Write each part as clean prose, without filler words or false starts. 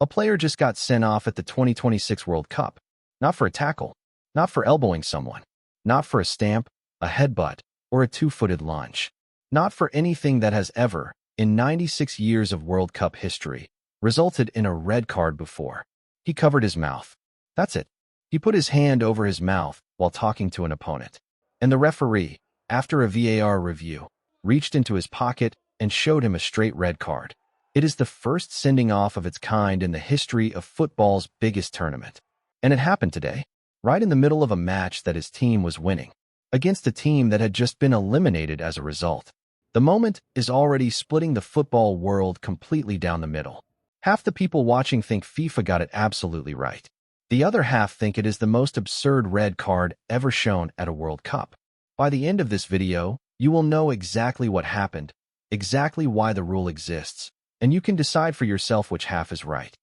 A player just got sent off at the 2026 World Cup. Not for a tackle, not for elbowing someone, not for a stamp, a headbutt, or a two-footed lunge. Not for anything that has ever, in 96 years of World Cup history, resulted in a red card before. He covered his mouth. That's it. He put his hand over his mouth while talking to an opponent. And the referee, after a VAR review, reached into his pocket and showed him a straight red card. It is the first sending off of its kind in the history of football's biggest tournament. And it happened today, right in the middle of a match that his team was winning, against a team that had just been eliminated as a result. The moment is already splitting the football world completely down the middle. Half the people watching think FIFA got it absolutely right. The other half think it is the most absurd red card ever shown at a World Cup. By the end of this video, you will know exactly what happened, exactly why the rule exists, and you can decide for yourself which half is right.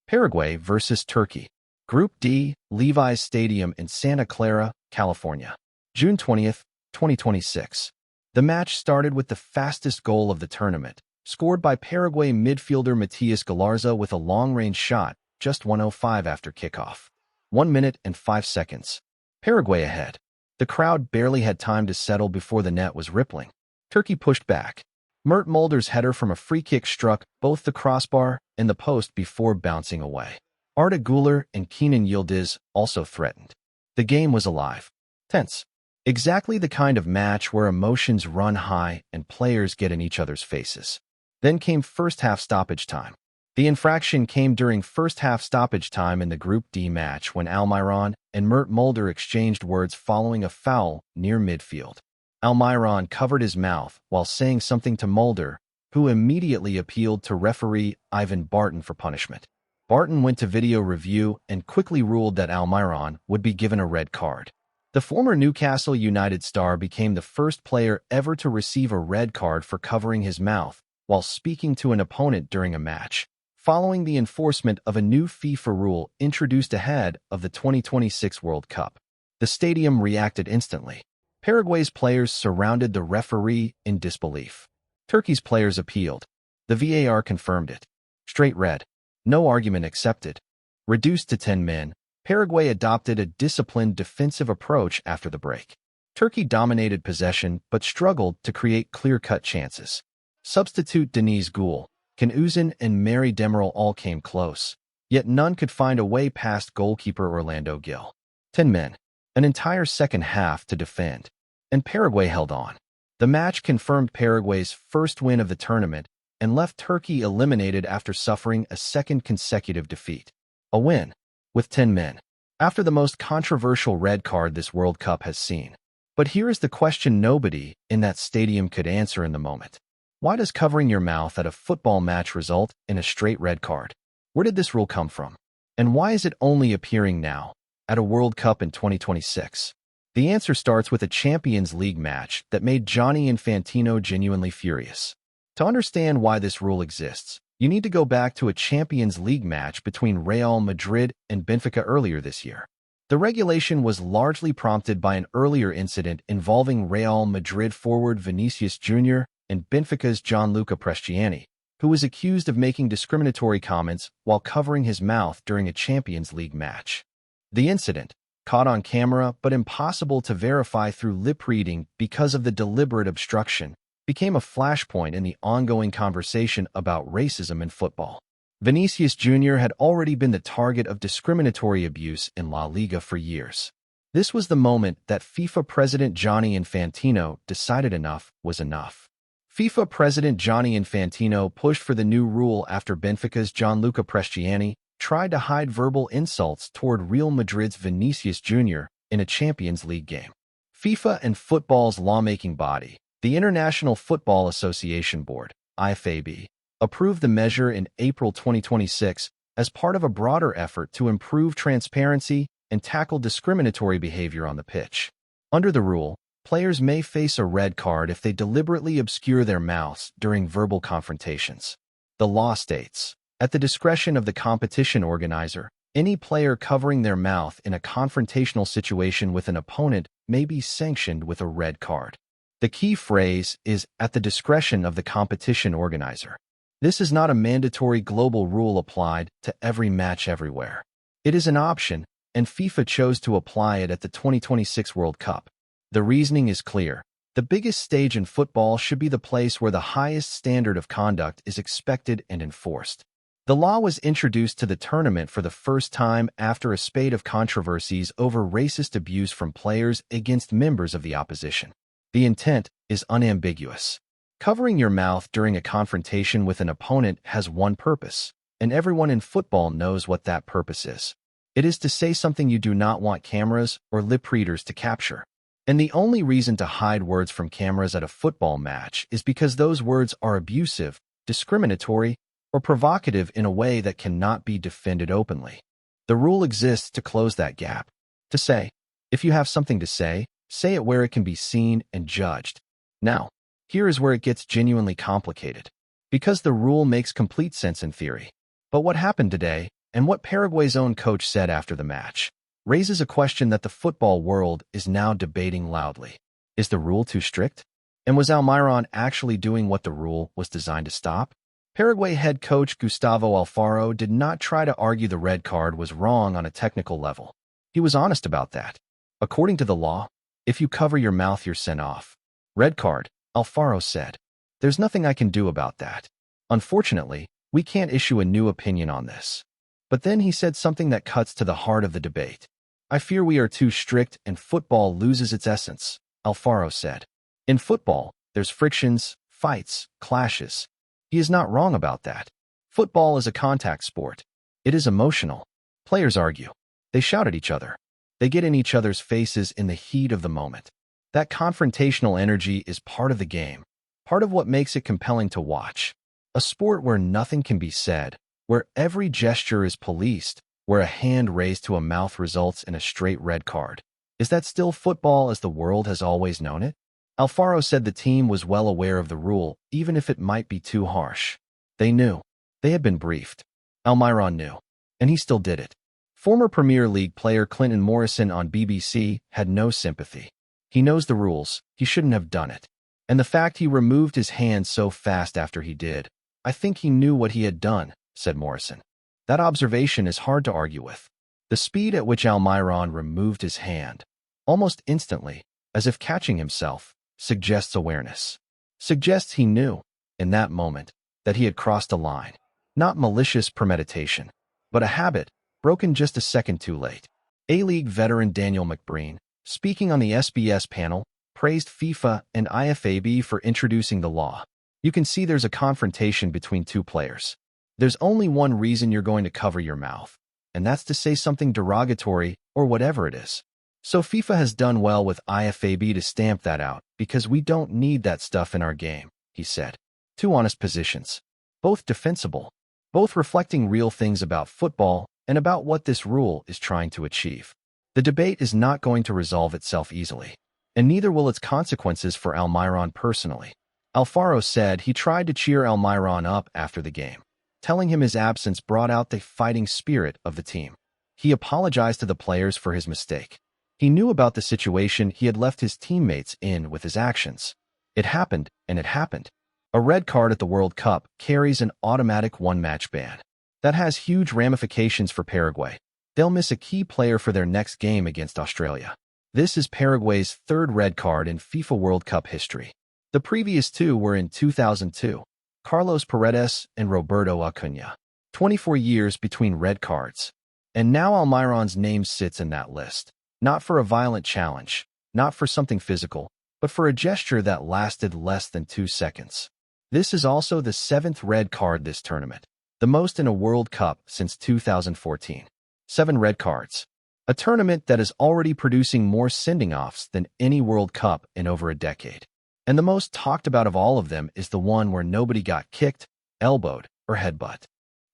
Paraguay versus Turkey. Group D, Levi's Stadium in Santa Clara, California. June 20th, 2026. The match started with the fastest goal of the tournament, scored by Paraguay midfielder Matias Galarza with a long-range shot, just 1:05 after kickoff. 1 minute and 5 seconds. Paraguay ahead. The crowd barely had time to settle before the net was rippling. Turkey pushed back. Mert Mulder's header from a free kick struck both the crossbar and the post before bouncing away. Arda Güler and Kenan Yildiz also threatened. The game was alive. Tense. Exactly the kind of match where emotions run high and players get in each other's faces. Then came first-half stoppage time. The infraction came during first-half stoppage time in the Group D match when Almiron and Mert Mulder exchanged words following a foul near midfield. Almiron covered his mouth while saying something to Mulder, who immediately appealed to referee Ivan Barton for punishment. Barton went to video review and quickly ruled that Almiron would be given a red card. The former Newcastle United star became the first player ever to receive a red card for covering his mouth while speaking to an opponent during a match, following the enforcement of a new FIFA rule introduced ahead of the 2026 World Cup. The stadium reacted instantly. Paraguay's players surrounded the referee in disbelief. Turkey's players appealed. The VAR confirmed it. Straight red. No argument accepted. Reduced to 10 men, Paraguay adopted a disciplined defensive approach after the break. Turkey dominated possession but struggled to create clear-cut chances. Substitute Deniz Gül, Can Uzun and Mary Demiral all came close, yet none could find a way past goalkeeper Orlando Gil. 10 men, an entire second half to defend, and Paraguay held on. The match confirmed Paraguay's first win of the tournament and left Turkey eliminated after suffering a second consecutive defeat. A win, with 10 men, after the most controversial red card this World Cup has seen. But here is the question nobody in that stadium could answer in the moment. Why does covering your mouth at a football match result in a straight red card? Where did this rule come from? And why is it only appearing now, at a World Cup in 2026? The answer starts with a Champions League match that made Gianni Infantino genuinely furious. To understand why this rule exists, you need to go back to a Champions League match between Real Madrid and Benfica earlier this year. The regulation was largely prompted by an earlier incident involving Real Madrid forward Vinicius Jr. and Benfica's Gianluca Prestiani, who was accused of making discriminatory comments while covering his mouth during a Champions League match. The incident, caught on camera but impossible to verify through lip reading because of the deliberate obstruction, became a flashpoint in the ongoing conversation about racism in football. Vinicius Jr. had already been the target of discriminatory abuse in La Liga for years. This was the moment that FIFA President Gianni Infantino decided enough was enough. FIFA President Gianni Infantino pushed for the new rule after Benfica's Gianluca Prestiani tried to hide verbal insults toward Real Madrid's Vinicius Jr. in a Champions League game. FIFA and football's lawmaking body, the International Football Association Board, IFAB, approved the measure in April 2026 as part of a broader effort to improve transparency and tackle discriminatory behavior on the pitch. Under the rule, players may face a red card if they deliberately obscure their mouths during verbal confrontations. The law states, at the discretion of the competition organizer, any player covering their mouth in a confrontational situation with an opponent may be sanctioned with a red card. The key phrase is at the discretion of the competition organizer. This is not a mandatory global rule applied to every match everywhere. It is an option, and FIFA chose to apply it at the 2026 World Cup. The reasoning is clear. The biggest stage in football should be the place where the highest standard of conduct is expected and enforced. The law was introduced to the tournament for the first time after a spate of controversies over racist abuse from players against members of the opposition. The intent is unambiguous. Covering your mouth during a confrontation with an opponent has one purpose, and everyone in football knows what that purpose is. It is to say something you do not want cameras or lip readers to capture. And the only reason to hide words from cameras at a football match is because those words are abusive, discriminatory, or provocative in a way that cannot be defended openly. The rule exists to close that gap. To say, if you have something to say it where it can be seen and judged. Now, here is where it gets genuinely complicated. Because the rule makes complete sense in theory. But what happened today, and what Paraguay's own coach said after the match, raises a question that the football world is now debating loudly. Is the rule too strict? And was Almiron actually doing what the rule was designed to stop? Paraguay head coach Gustavo Alfaro did not try to argue the red card was wrong on a technical level. He was honest about that. According to the law, if you cover your mouth, you're sent off. Red card, Alfaro said. There's nothing I can do about that. Unfortunately, we can't issue a new opinion on this. But then he said something that cuts to the heart of the debate. I fear we are too strict and football loses its essence, Alfaro said. In football, there's frictions, fights, clashes. He is not wrong about that. Football is a contact sport. It is emotional. Players argue. They shout at each other. They get in each other's faces in the heat of the moment. That confrontational energy is part of the game, part of what makes it compelling to watch. A sport where nothing can be said, where every gesture is policed, where a hand raised to a mouth results in a straight red card. Is that still football as the world has always known it? Alfaro said the team was well aware of the rule, even if it might be too harsh. They knew. They had been briefed. Almiron knew. And he still did it. Former Premier League player Clinton Morrison on BBC had no sympathy. He knows the rules. He shouldn't have done it. And the fact he removed his hand so fast after he did, I think he knew what he had done, said Morrison. That observation is hard to argue with. The speed at which Almiron removed his hand, almost instantly, as if catching himself, suggests awareness. Suggests he knew, in that moment, that he had crossed a line. Not malicious premeditation, but a habit, broken just a second too late. A-League veteran Daniel McBreen, speaking on the SBS panel, praised FIFA and IFAB for introducing the law. You can see there's a confrontation between two players. There's only one reason you're going to cover your mouth, and that's to say something derogatory or whatever it is. So FIFA has done well with IFAB to stamp that out, because we don't need that stuff in our game, he said. Two honest positions. Both defensible. Both reflecting real things about football and about what this rule is trying to achieve. The debate is not going to resolve itself easily, and neither will its consequences for Almiron personally. Alfaro said he tried to cheer Almiron up after the game, telling him his absence brought out the fighting spirit of the team. He apologized to the players for his mistake. He knew about the situation he had left his teammates in with his actions. It happened, and it happened. A red card at the World Cup carries an automatic one-match ban. That has huge ramifications for Paraguay. They'll miss a key player for their next game against Australia. This is Paraguay's third red card in FIFA World Cup history. The previous two were in 2002, Carlos Paredes and Roberto Acuna. 24 years between red cards. And now Almiron's name sits in that list. Not for a violent challenge, not for something physical, but for a gesture that lasted less than 2 seconds. This is also the 7th red card this tournament, the most in a World Cup since 2014. 7 red cards. A tournament that is already producing more sending-offs than any World Cup in over a decade. And the most talked about of all of them is the one where nobody got kicked, elbowed, or headbutt.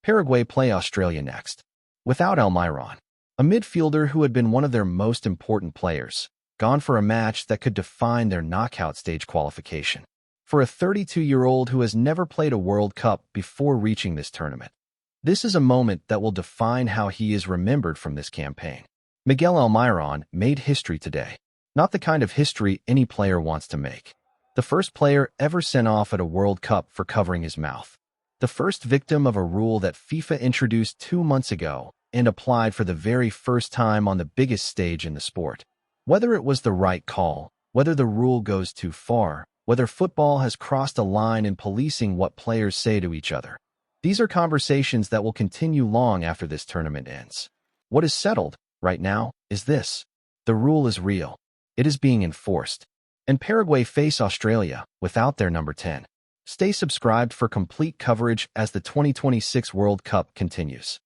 Paraguay play Australia next. Without Almiron, a midfielder who had been one of their most important players, gone for a match that could define their knockout stage qualification. For a 32-year-old who has never played a World Cup before reaching this tournament. This is a moment that will define how he is remembered from this campaign. Miguel Almiron made history today. Not the kind of history any player wants to make. The first player ever sent off at a World Cup for covering his mouth. the first victim of a rule that FIFA introduced 2 months ago and applied for the very first time on the biggest stage in the sport. Whether it was the right call, whether the rule goes too far, whether football has crossed a line in policing what players say to each other. These are conversations that will continue long after this tournament ends. What is settled, right now, is this. The rule is real. It is being enforced. And Paraguay face Australia without their number 10. Stay subscribed for complete coverage as the 2026 World Cup continues.